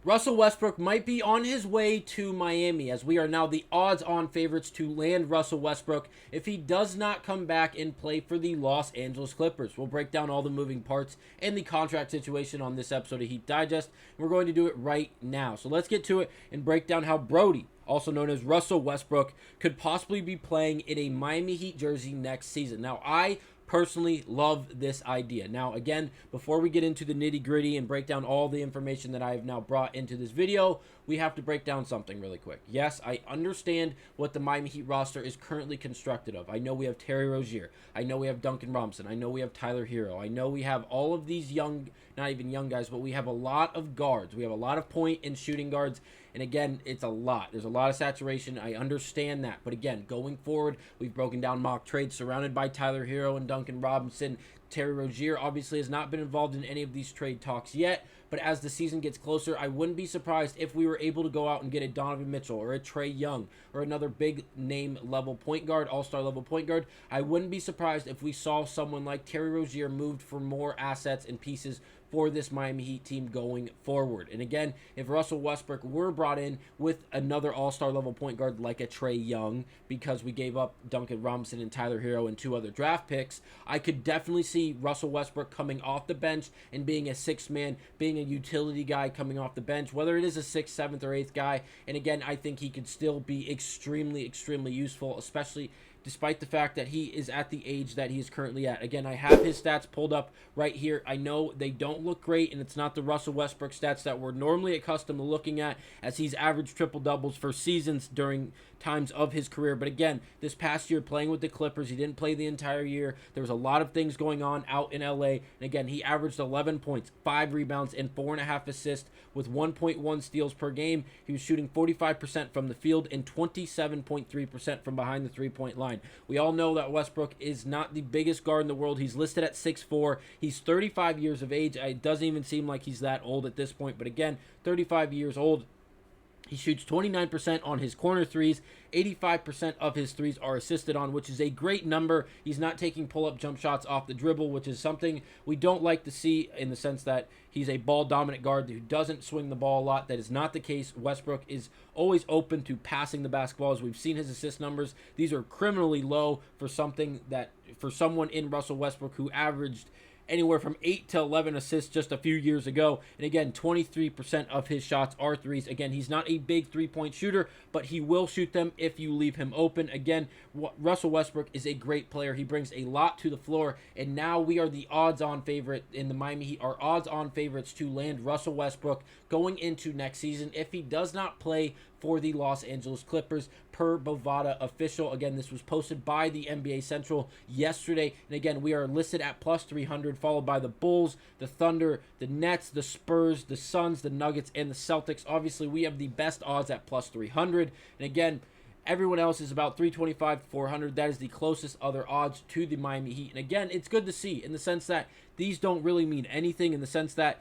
Russell Westbrook might be on his way to Miami, as we are now the odds-on favorites to land Russell Westbrook if he does not come back and play for the Los Angeles Clippers. We'll break down all the moving parts and the contract situation on this episode of Heat Digest. We're going to do it right now. So let's get to it and break down how Brodie, also known as Russell Westbrook, could possibly be playing in a Miami Heat jersey next season. Now, I personally love this idea. Now, again, before we get into the nitty-gritty and break down all the information that I have now brought into this video, we have to break down something really quick. Yes, I understand what the Miami Heat roster is currently constructed of. I know we have Terry Rozier. I know we have Duncan Robinson. I know we have Tyler Hero. I know we have all of these young, not even young guys, but we have a lot of guards. We have a lot of point and shooting guards. And again, it's a lot. There's a lot of saturation. I understand that. But again, going forward, we've broken down mock trades surrounded by Tyler Hero and Duncan Robinson. Terry Rozier obviously has not been involved in any of these trade talks yet. But as the season gets closer, I wouldn't be surprised if we were able to go out and get a Donovan Mitchell or a Trae Young or another big name level point guard, all-star level point guard. I wouldn't be surprised if we saw someone like Terry Rozier moved for more assets and pieces for this Miami Heat team going forward. And again, if Russell Westbrook were brought in with another all-star level point guard like a Trae Young, because we gave up Duncan Robinson and Tyler Hero and 2 other draft picks, I could definitely see Russell Westbrook coming off the bench and being a sixth man, being a utility guy coming off the bench, whether it is a 6th, 7th, or 8th guy. And again, I think he could still be extremely, extremely useful, especially despite the fact that he is at the age that he is currently at. Again, I have his stats pulled up right here. I know they don't look great, and it's not the Russell Westbrook stats that we're normally accustomed to looking at, as he's averaged triple-doubles for seasons during times of his career. But again, this past year playing with the Clippers, he didn't play the entire year. There was a lot of things going on out in LA. And again, he averaged 11 points, 5 rebounds, and 4.5 assists with 1.1 steals per game. He was shooting 45% from the field and 27.3% from behind the three-point line. We all know that Westbrook is not the biggest guard in the world. He's listed at 6'4". He's 35 years of age. It doesn't even seem like he's that old at this point. But again, 35 years old. He shoots 29% on his corner threes. 85% of his threes are assisted on, which is a great number. He's not taking pull-up jump shots off the dribble, which is something we don't like to see, in the sense that he's a ball-dominant guard who doesn't swing the ball a lot. That is not the case. Westbrook is always open to passing the basketball. As we've seen his assist numbers, these are criminally low for someone in Russell Westbrook who averaged anywhere from 8 to 11 assists just a few years ago. And again, 23% of his shots are threes. Again, he's not a big three-point shooter, but he will shoot them if you leave him open. Again, Russell Westbrook is a great player. He brings a lot to the floor, and now we are the odds-on favorite in the Miami Heat, are odds-on favorites to land Russell Westbrook going into next season if he does not play for the Los Angeles Clippers, per Bovada official. Again, this was posted by the NBA Central yesterday. And again, we are listed at plus 300, followed by the Bulls, the Thunder, the Nets, the Spurs, the Suns, the Nuggets, and the Celtics. Obviously, we have the best odds at plus 300. And again, everyone else is about 325 to 400. That is the closest other odds to the Miami Heat. And again, it's good to see in the sense that these don't really mean anything, in the sense that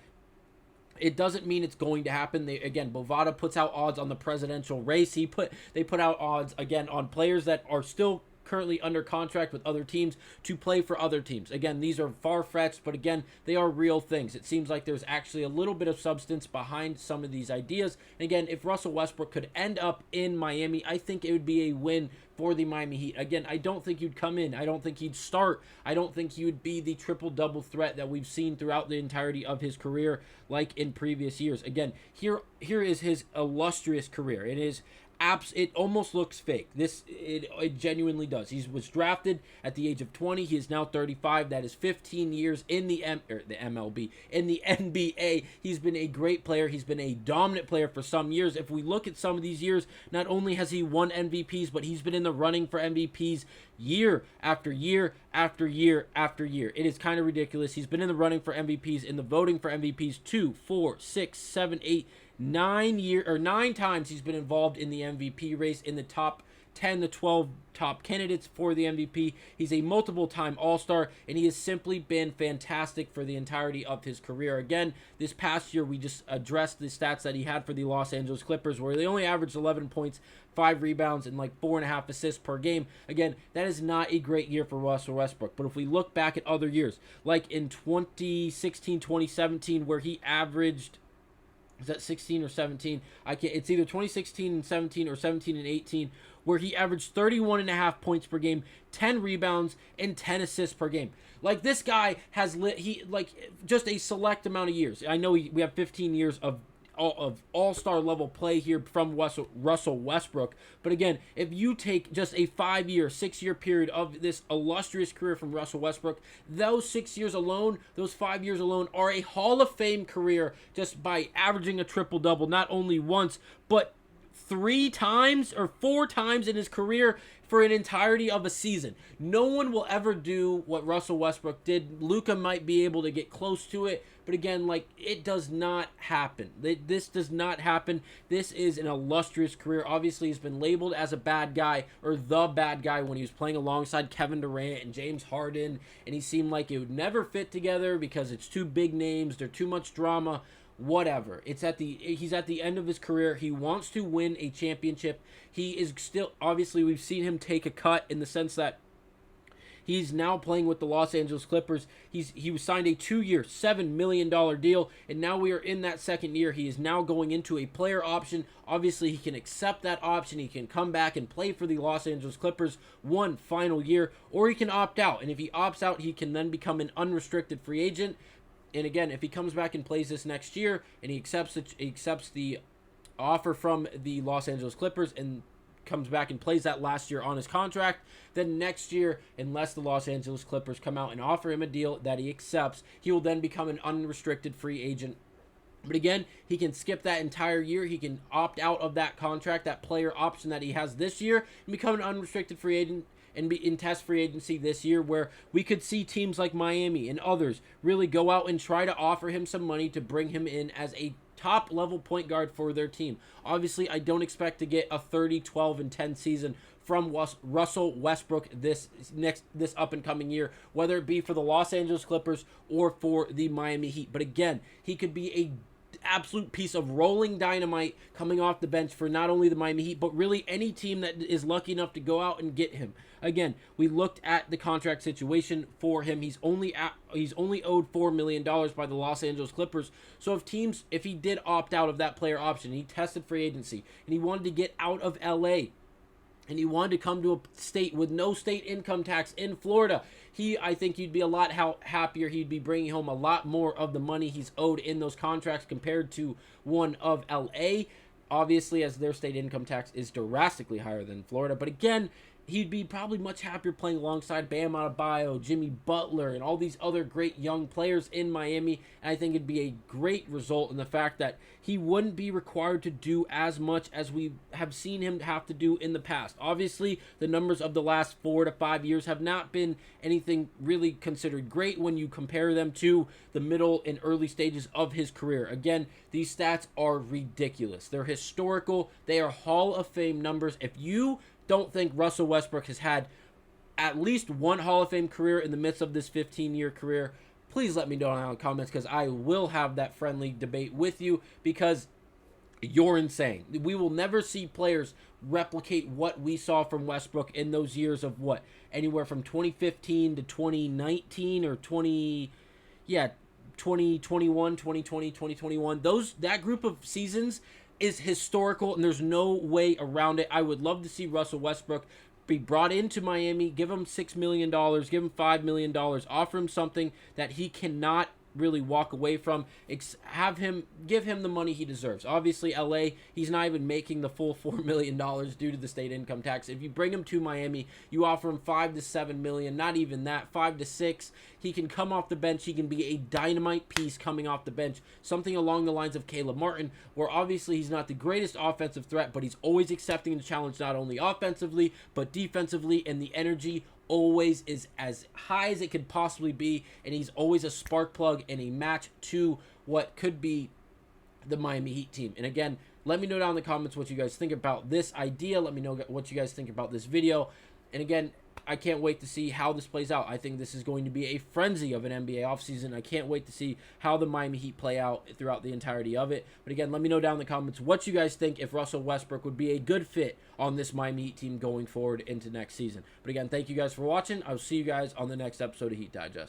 it doesn't mean it's going to happen. Again, Bovada puts out odds on the presidential race. They put out odds, again, on players that are still currently under contract with other teams to play for other teams. Again, these are far-fetched, but again, they are real things. It seems like there's actually a little bit of substance behind some of these ideas. And again, if Russell Westbrook could end up in Miami, I think it would be a win for the Miami Heat. Again, I don't think he'd come in. I don't think he'd start. I don't think he would be the triple-double threat that we've seen throughout the entirety of his career like in previous years. Again, here is his illustrious career. It almost looks fake. It genuinely does. He was drafted at the age of 20. He is now 35. That is 15 years in the MLB. In the NBA, he's been a great player. He's been a dominant player for some years. If we look at some of these years, not only has he won MVPs, but he's been in the running for MVPs year after year after year after year. It is kind of ridiculous. He's been in the running for MVPs, in the voting for MVPs 2, 4, 6, 7, 8, 9 times he's been involved in the MVP race, in the top 10 to 12 top candidates for the MVP. He's a multiple-time All-Star, and he has simply been fantastic for the entirety of his career. Again, this past year, we just addressed the stats that he had for the Los Angeles Clippers, where they only averaged 11 points, 5 rebounds, and like 4.5 assists per game. Again, that is not a great year for Russell Westbrook. But if we look back at other years, like in 2016, 2017, where he averaged is that 16 or 17? I can't. It's either 2016 and 17 or 17 and 18, where he averaged 31.5 points per game, 10 rebounds, and 10 assists per game. Like, this guy has just a select amount of years. I know we have 15 years of all-star level play here from Russell Westbrook. But again, if you take just a 5-year, 6-year period of this illustrious career from Russell Westbrook, those 6 years alone, those 5 years alone are a Hall of Fame career just by averaging a triple-double, not only once, but 3 times or 4 times in his career for an entirety of a season. No one will ever do what Russell Westbrook did. Luka might be able to get close to it, but again, like, it does not happen. This does not happen. This is an illustrious career. Obviously, he's been labeled as a bad guy, or the bad guy, when he was playing alongside Kevin Durant and James Harden, and he seemed like it would never fit together because it's too big names, they're too much drama. Whatever. He's at the end of his career. He wants to win a championship. He is still, obviously, we've seen him take a cut in the sense that he's now playing with the Los Angeles Clippers. He was signed a 2-year, $7 million deal, and now we are in that second year. He is now going into a player option. Obviously, he can accept that option. He can come back and play for the Los Angeles Clippers one final year, or he can opt out. And if he opts out, he can then become an unrestricted free agent. And again, if he comes back and plays this next year and he accepts the offer from the Los Angeles Clippers and comes back and plays that last year on his contract, then next year, unless the Los Angeles Clippers come out and offer him a deal that he accepts, he will then become an unrestricted free agent. But again, he can skip that entire year. He can opt out of that contract, that player option that he has this year, and become an unrestricted free agent and be in test free agency this year, where we could see teams like Miami and others really go out and try to offer him some money to bring him in as a top level point guard for their team. Obviously, I don't expect to get a 30, 12, and 10 season from Russell Westbrook this up and coming year, whether it be for the Los Angeles Clippers or for the Miami Heat. But again, he could be a absolute piece of rolling dynamite coming off the bench for not only the Miami Heat, but really any team that is lucky enough to go out and get him. Again, we looked at the contract situation for him. He's only owed $4 million by the Los Angeles Clippers. So if he did opt out of that player option, he tested free agency, and he wanted to get out of LA, and he wanted to come to a state with no state income tax in Florida, I think he'd be a lot happier. He'd be bringing home a lot more of the money he's owed in those contracts compared to one of LA. Obviously, as their state income tax is drastically higher than Florida. But again, he'd be probably much happier playing alongside Bam Adebayo, Jimmy Butler, and all these other great young players in Miami. And I think it'd be a great result in the fact that he wouldn't be required to do as much as we have seen him have to do in the past. Obviously, the numbers of the last 4 to 5 years have not been anything really considered great when you compare them to the middle and early stages of his career. Again, these stats are ridiculous. They're historical. They are Hall of Fame numbers. If you don't think Russell Westbrook has had at least one Hall of Fame career in the midst of this 15-year career, please let me know in the comments, because I will have that friendly debate with you, because you're insane. We will never see players replicate what we saw from Westbrook in those years of anywhere from 2015 to 2019 or 2021, 2020, 2021. That group of seasons is historical, and there's no way around it. I would love to see Russell Westbrook be brought into Miami, give him $6 million, give him $5 million, offer him something that he cannot really walk away from, give him the money he deserves. Obviously, LA, he's not even making the full $4 million due to the state income tax. If you bring him to Miami, you offer him $5 to $7 million, not even that, $5 to $6. He can come off the bench. He can be a dynamite piece coming off the bench, something along the lines of Caleb Martin, where obviously he's not the greatest offensive threat, but he's always accepting the challenge, not only offensively, but defensively, and the energy always is as high as it could possibly be, and he's always a spark plug and a match to what could be the Miami Heat team. And again, let me know down in the comments what you guys think about this idea. Let me know what you guys think about this video. And again, I can't wait to see how this plays out. I think this is going to be a frenzy of an NBA offseason. I can't wait to see how the Miami Heat play out throughout the entirety of it. But again, let me know down in the comments what you guys think, if Russell Westbrook would be a good fit on this Miami Heat team going forward into next season. But again, thank you guys for watching. I'll see you guys on the next episode of Heat Digest.